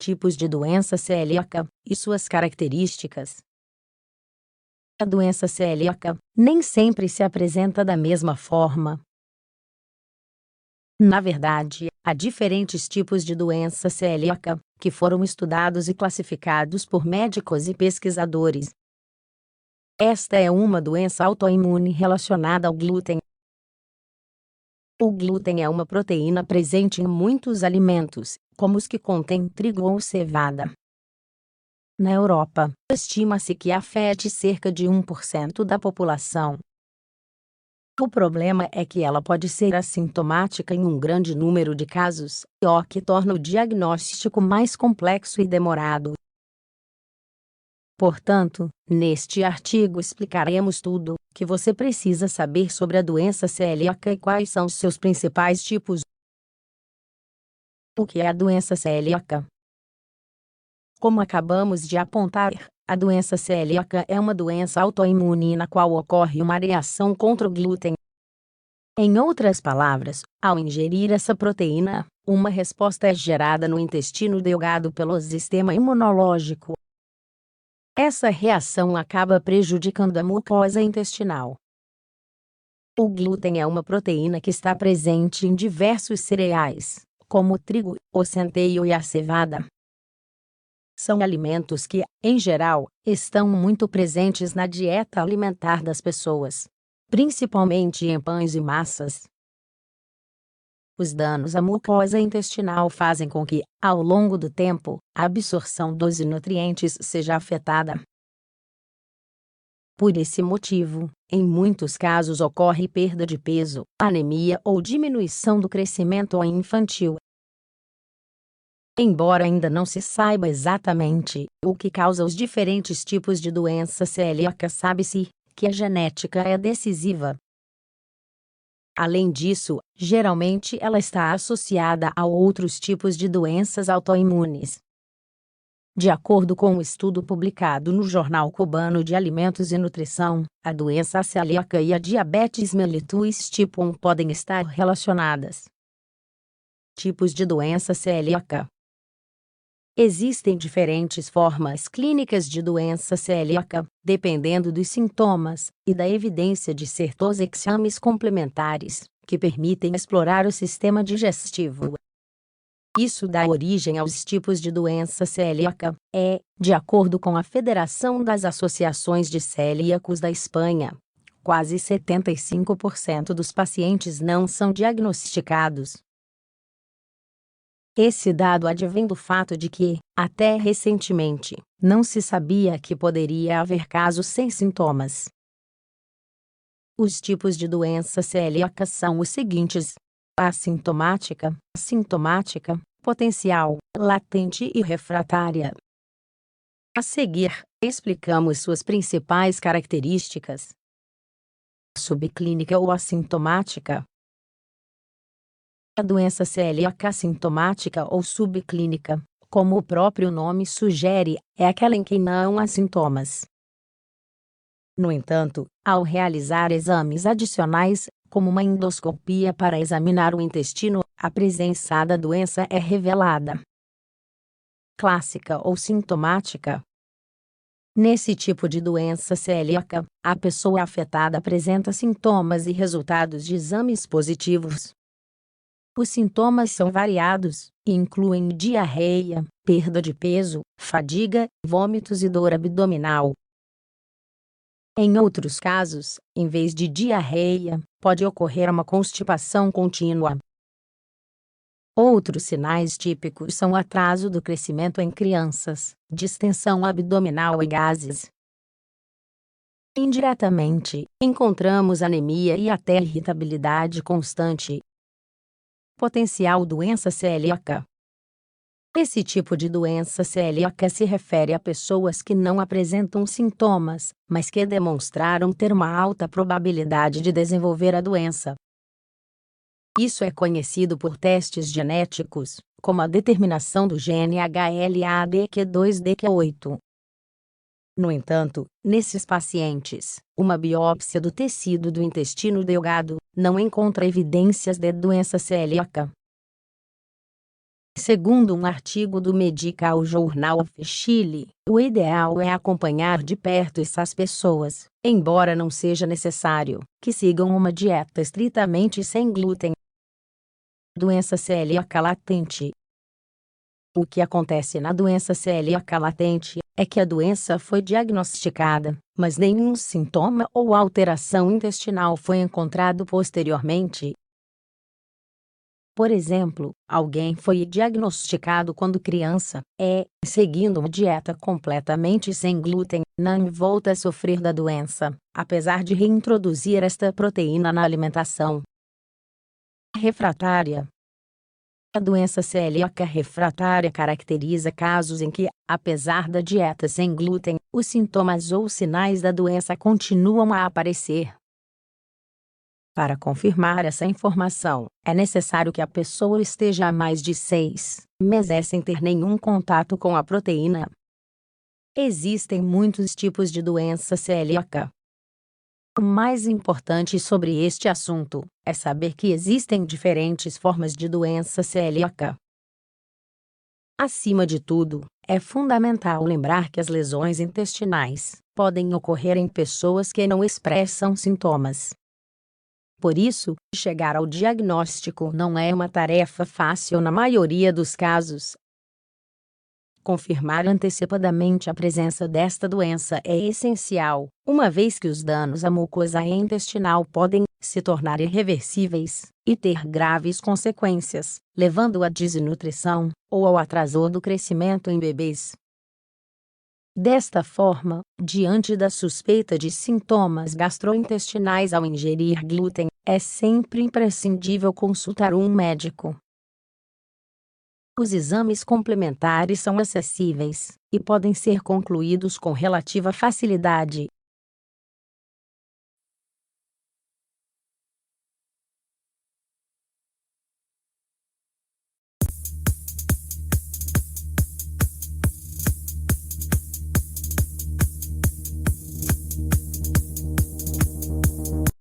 Tipos de doença celíaca e suas características. A doença celíaca nem sempre se apresenta da mesma forma. Na verdade, há diferentes tipos de doença celíaca que foram estudados e classificados por médicos e pesquisadores. Esta é uma doença autoimune relacionada ao glúten. O glúten é uma proteína presente em muitos alimentos, como os que contêm trigo ou cevada. Na Europa, estima-se que afete cerca de 1% da população. O problema é que ela pode ser assintomática em um grande número de casos, o que torna o diagnóstico mais complexo e demorado. Portanto, neste artigo explicaremos tudo que você precisa saber sobre a doença celíaca e quais são seus principais tipos. O que é a doença celíaca? Como acabamos de apontar, a doença celíaca é uma doença autoimune na qual ocorre uma reação contra o glúten. Em outras palavras, ao ingerir essa proteína, uma resposta é gerada no intestino delgado pelo sistema imunológico. Essa reação acaba prejudicando a mucosa intestinal. O glúten é uma proteína que está presente em diversos cereais, como o trigo, o centeio e a cevada. São alimentos que, em geral, estão muito presentes na dieta alimentar das pessoas, principalmente em pães e massas. Os danos à mucosa intestinal fazem com que, ao longo do tempo, a absorção dos nutrientes seja afetada. Por esse motivo, em muitos casos ocorre perda de peso, anemia ou diminuição do crescimento infantil. Embora ainda não se saiba exatamente o que causa os diferentes tipos de doença celíaca, sabe-se que a genética é decisiva. Além disso, geralmente ela está associada a outros tipos de doenças autoimunes. De acordo com um estudo publicado no Jornal Cubano de Alimentos e Nutrição, a doença celíaca e a diabetes mellitus tipo 1 podem estar relacionadas. Tipos de doença celíaca. Existem diferentes formas clínicas de doença celíaca, dependendo dos sintomas e da evidência de certos exames complementares, que permitem explorar o sistema digestivo. Isso dá origem aos tipos de doença celíaca, de acordo com a Federação das Associações de Celíacos da Espanha. Quase 75% dos pacientes não são diagnosticados. Esse dado advém do fato de que, até recentemente, não se sabia que poderia haver casos sem sintomas. Os tipos de doença celíaca são os seguintes: assintomática, sintomática, potencial, latente e refratária. A seguir, explicamos suas principais características. Subclínica ou assintomática. A doença celíaca assintomática ou subclínica, como o próprio nome sugere, é aquela em que não há sintomas. No entanto, ao realizar exames adicionais, como uma endoscopia para examinar o intestino, a presença da doença é revelada. Clássica ou sintomática. Nesse tipo de doença celíaca, a pessoa afetada apresenta sintomas e resultados de exames positivos. Os sintomas são variados e incluem diarreia, perda de peso, fadiga, vômitos e dor abdominal. Em outros casos, em vez de diarreia, pode ocorrer uma constipação contínua. Outros sinais típicos são atraso do crescimento em crianças, distensão abdominal e gases. Indiretamente, encontramos anemia e até irritabilidade constante. Potencial doença celíaca. Esse tipo de doença celíaca se refere a pessoas que não apresentam sintomas, mas que demonstraram ter uma alta probabilidade de desenvolver a doença. Isso é conhecido por testes genéticos, como a determinação do gene HLA-DQ2-DQ8. No entanto, nesses pacientes, uma biópsia do tecido do intestino delgado não encontra evidências de doença celíaca. Segundo um artigo do Medical Journal of Chile, o ideal é acompanhar de perto essas pessoas, embora não seja necessário que sigam uma dieta estritamente sem glúten. Doença celíaca latente. O que acontece na doença celíaca latente é que a doença foi diagnosticada, mas nenhum sintoma ou alteração intestinal foi encontrado posteriormente. Por exemplo, alguém foi diagnosticado quando criança, seguindo uma dieta completamente sem glúten, não volta a sofrer da doença, apesar de reintroduzir esta proteína na alimentação. Refratária. A doença celíaca refratária caracteriza casos em que, apesar da dieta sem glúten, os sintomas ou sinais da doença continuam a aparecer. Para confirmar essa informação, é necessário que a pessoa esteja há mais de 6 meses sem ter nenhum contato com a proteína. Existem muitos tipos de doença celíaca. O mais importante sobre este assunto é saber que existem diferentes formas de doença celíaca. Acima de tudo, é fundamental lembrar que as lesões intestinais podem ocorrer em pessoas que não expressam sintomas. Por isso, chegar ao diagnóstico não é uma tarefa fácil na maioria dos casos. Confirmar antecipadamente a presença desta doença é essencial, uma vez que os danos à mucosa intestinal podem se tornar irreversíveis e ter graves consequências, levando à desnutrição ou ao atraso do crescimento em bebês. Desta forma, diante da suspeita de sintomas gastrointestinais ao ingerir glúten, é sempre imprescindível consultar um médico. Os exames complementares são acessíveis e podem ser concluídos com relativa facilidade,